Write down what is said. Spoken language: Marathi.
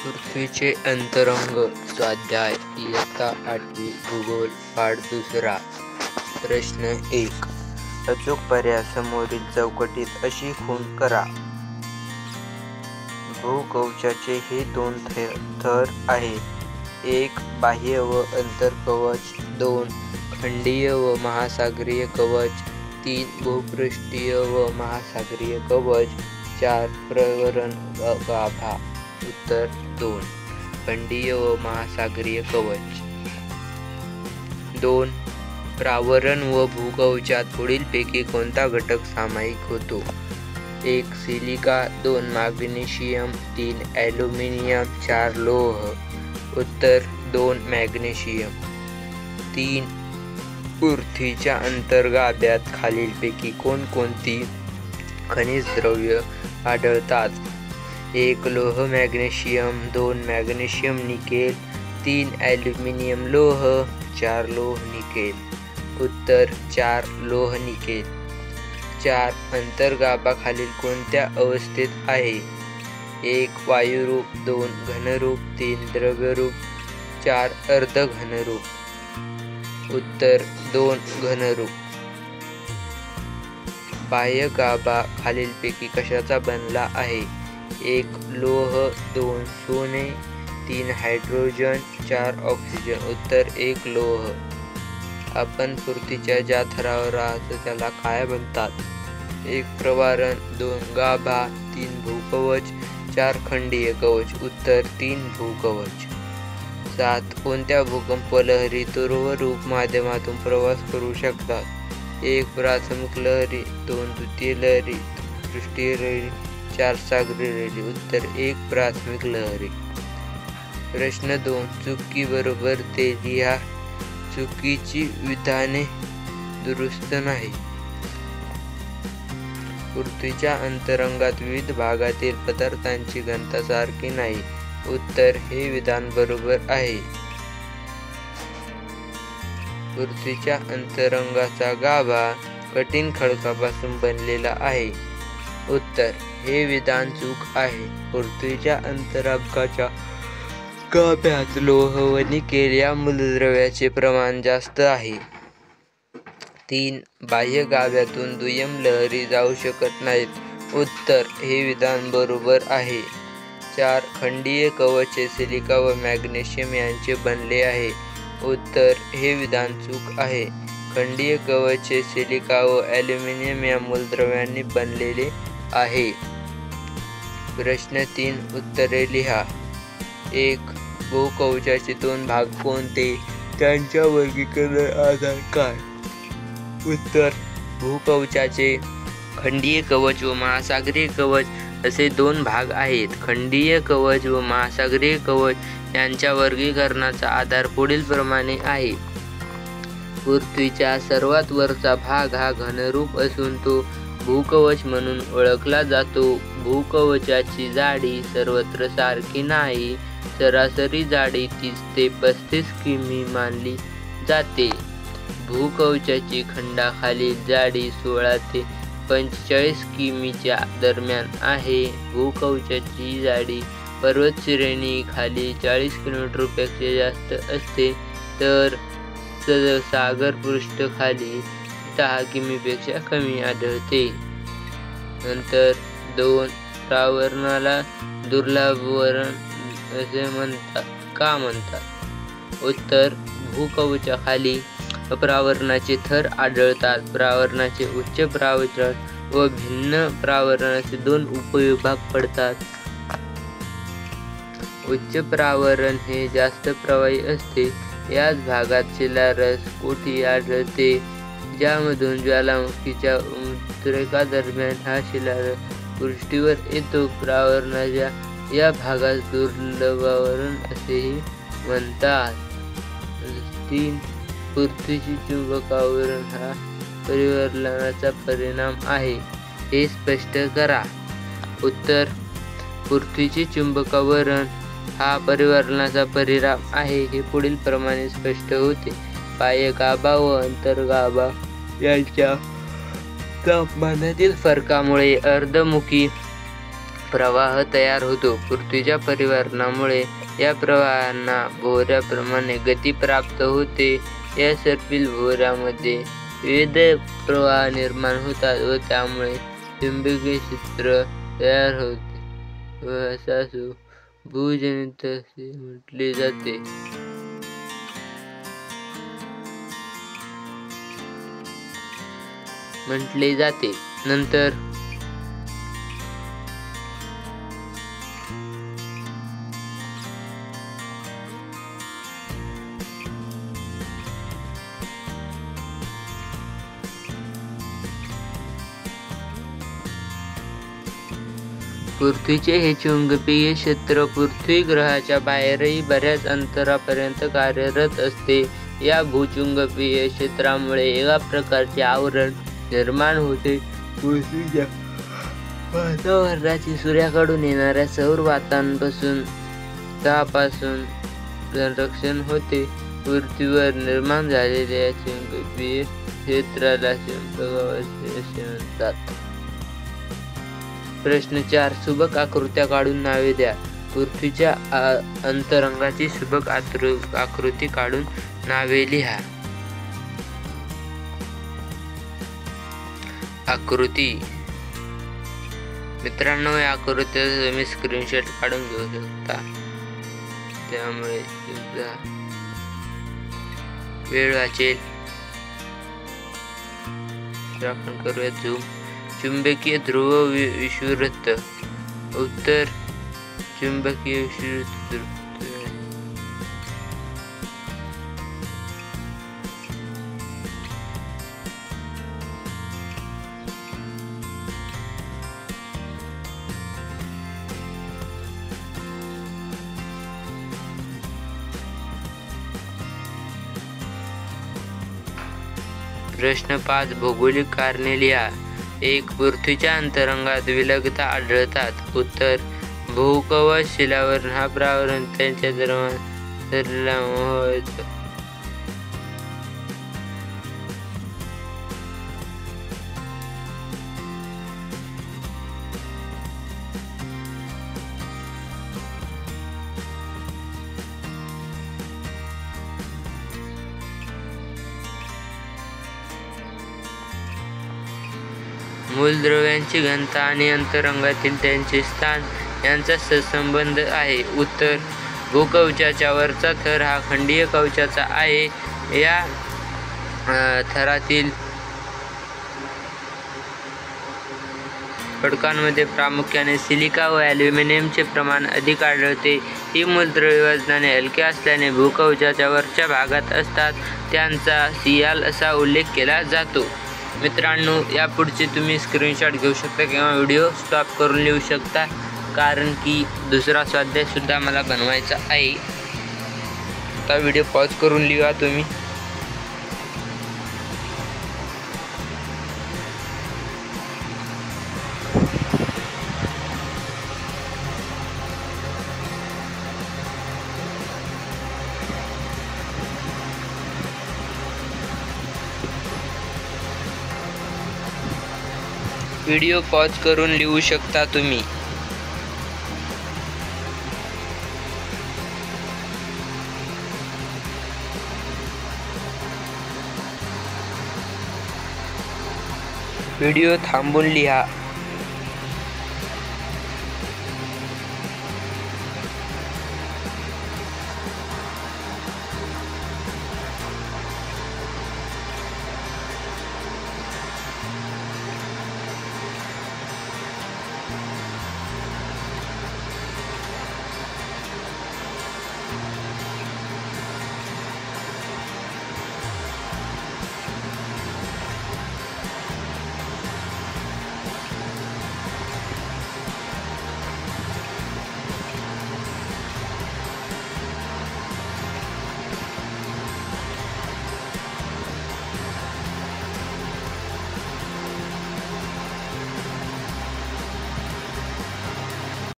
पृथ्वीचे अंतरंग स्वाध्याय इयत्ता 8वी भूगोल पाठ 2 प्रश्न 1 अचूक पर्याय समोरील चौकटीत अशी खूण करा. भूकवचाचे हे दोन थर आहेत. 1 बाह्य व अंतर्कवच, 2 खंडीय व महासागरीय कवच, 3 भूपृष्ठीय व महासागरीय कवच, 4 प्रवरण गाभा. उत्तर 2 खंडीय व महासागरीय कवच. 2 प्रावरण व भूकवचात पुढीलपैकी कोणता घटक सामायिक होतो? 1 सिलिका, 2 मॅग्नेशियम, 3 ॲल्युमिनियम, 4 लोह. उत्तर 2 मॅग्नेशियम. 3 पृथ्वीच्या अंतर्गाभ्यात खालीलपैकी कोणकोणती खनिज द्रव्य आढळतात? 1 लोह मॅग्नेशियम, 2 मॅग्नेशियम निकेल, 3 ॲल्युमिनियम लोह, 4 लोह निकेल. उत्तर 4 लोह निकेल. 4 अंतर्गाभा खालील कोणत्या अवस्थेत आहे? 1 वायुरूप, 2 घनरूप, 3 द्रव्यरूप, 4 अर्धघनरूप. उत्तर 2 घनरूप. बाह्य गाभा खालीलपैकी कशाचा बनला आहे? 1 लोह, 2 सोने, 3 हायड्रोजन, 4 ऑक्सिजन. उत्तर 1 लोह. आपण पृथ्वीच्या ज्या थरावर राहतो त्याला काय म्हणतात? 1 प्रवारण, 2 गाभा, 3 भूकवच, 4 खंडीय कवच. उत्तर 3 भूकवच. 7 कोणत्या भूकंप लहरी ध्रुवरूप माध्यमातून प्रवास करू शकतात? 1 प्राथमिक लहरी, 2 द्वितीय लहरी, पृष्ठीय लहरी, 4 सागरी लहरी. उत्तर 1 प्राथमिक लहरी. प्रश्न 2 चुकी बरोबर ते लिहा. चुकीची विधाने दुरुस्त नाही. पृथ्वीच्या अंतरंगात विविध भागातील पदार्थांची घनता सारखी नाही. उत्तर हे विधान बरोबर आहे. पृथ्वीच्या अंतरंगाचा गाभा कठीण खडकापासून बनलेला आहे. उत्तर हे विधान चूक आहे. पृथ्वीच्या अंतरंगाच्या गाभ्यात लोह व निकेल या मूलद्रव्याचे प्रमाण जास्त आहे. 3 बाह्य गाभ्यातून दुय्यम लहरी जाऊ शकत नाहीत. उत्तर हे विधान बरोबर आहे. 4 खंडीय कवच सिलिका व मॅग्नेशियम यांचे बनले आहे. उत्तर हे विधान चूक आहे. खंडीय कवच सिलिका व ॲल्युमिनियम या मूलद्रव्यांनी बनलेले आहे. प्रश्न 3 उत्तरे लिहा. 1 भूकवचाचे 2 भाग कोणते? त्यांच्या वर्गीकरण आधार काय? उत्तर भूकवचाचे खंडीय कवच व महासागरीय कवच असे 2 भाग आहेत. खंडीय कवच व महासागरीय कवच यांच्या वर्गीकरणाचा आधार पुढीलप्रमाणे आहे. पृथ्वीच्या सर्वात वरचा भाग हा घनरूप असून तो भूकवच म्हणून ओळखला जातो. भूकवचाची जाडी सर्वत्र सारखी नाही. सरासरी जाडी 30 ते 35 किमी मानली जाते. भूकवचाची खंडाखालील जाडी 16 ते 45 किमीच्या दरम्यान आहे. भूकवचाची जाडी पर्वतश्रेणी खाली 40 किलोमीटरपेक्षा जास्त असते तर सागरपृष्ठ खाली 10 किमीपेक्षा कमी आढळते. नंतर 2 प्रावरणाला दुर्लभवरण असे म्हणतात. का म्हणतात? उत्तर भूकवचाखाली प्रावरणाचे थर आढळतात. प्रावरणाचे उच्च प्रावरण व भिन्न प्रावरण असे 2 उपविभाग पडतात. उच्च प्रावरण हे जास्त प्रवाही असते. याच भागात शिलारस कोठी आढळते ज्यामधून ज्वालामुखीच्या उद्रेकादरम्यान हा शिलारस पृष्ठीवर येतो. प्रावरणाच्या या भागास दुर्लभवरण असेही म्हणतात. 3 पृथ्वीची चुंबकावरण हा परिवर्तनाचा परिणाम आहे. हे स्पष्ट करा. उत्तर पृथ्वीचे चुंबकावरण हा परिवर्तनाचा परिणाम आहे. हे पुढील प्रमाणे स्पष्ट होते. बाह्य गाभा व अंतर्गाभा यांच्या तापमानातील फरकामुळे अर्धमुखी प्रवाह तयार होतो. पृथ्वीच्या परिवर्तनामुळे या प्रवाहांना भोवऱ्याप्रमाणे गती प्राप्त होते. या सर्पिल भोवऱ्यामध्ये विविध प्रवाह निर्माण होतात व त्यामुळे चुंबकीय क्षेत्र तयार होते व असाच भूजनित असे म्हटले जाते. नंतर पृथ्वीचे हे चुंबकीय क्षेत्र पृथ्वी ग्रहाच्या बाहेरही बऱ्याच अंतरापर्यंत कार्यरत असते. या भूचुंबकीय क्षेत्रामुळे एका प्रकारचे आवरण निर्माण होते. पृथ्वीच्या वातावरणाची सूर्याकडून येणाऱ्या सौर वातापासून संरक्षण होते. पृथ्वीवर निर्माण झालेल्या चुंबकीय क्षेत्राला चुंबकवर्षे असे म्हणतात. प्रश्न 4. सुबक आकृत्या काढून नावे द्या. पृथ्वीच्या अंतरंगाची सुबक आकृती काढून नावे लिहा. आकृती. मित्रांनो, या आकृतीचा तुम्ही स्क्रीनशॉट काढून घेऊ शकता, त्यामुळे तुमचा वेळ वाचेल. आपण करूया झूम. चुंबकीय ध्रुव विषुववृत्त. उत्तर चुंबकीय विषुववृत्त. प्रश्न 5. भौगोलिक कारणे लिहा. 1. पृथ्वीच्या अंतरंगात विलगता आढळतात. उत्तर भूकवच, शिलावरण हा प्रावरण त्यांच्या दरम्यान ठरलेला मोह. मूलद्रव्यांची घनता आणि अंतरंगातील त्यांचे स्थान यांचा सहसंबंध आहे. उत्तर भूकवचाच्या वरचा थर हा खंडीय कवचाचा आहे. या थरातील खडकांमध्ये प्रामुख्याने सिलिका व ॲल्युमिनियमचे प्रमाण अधिक आढळते. ही मूलद्रव्ये वजनाने हलके असल्याने भूकवचाच्या वरच्या भागात असतात. त्यांचा सियाल असा उल्लेख केला जातो. मित्रांनो, यापुढचे तुम्ही स्क्रीनशॉट घेऊ शकता किंवा व्हिडिओ स्टॉप करून लिहू शकता, कारण की दुसरा स्वाध्याय सुद्धा मला बनवायचा आहे. आता व्हिडिओ पॉज करून लिहा तुम्ही. व्हिडिओ पॉज करून लिहू शकता तुम्ही. व्हिडिओ थांबून लिहा.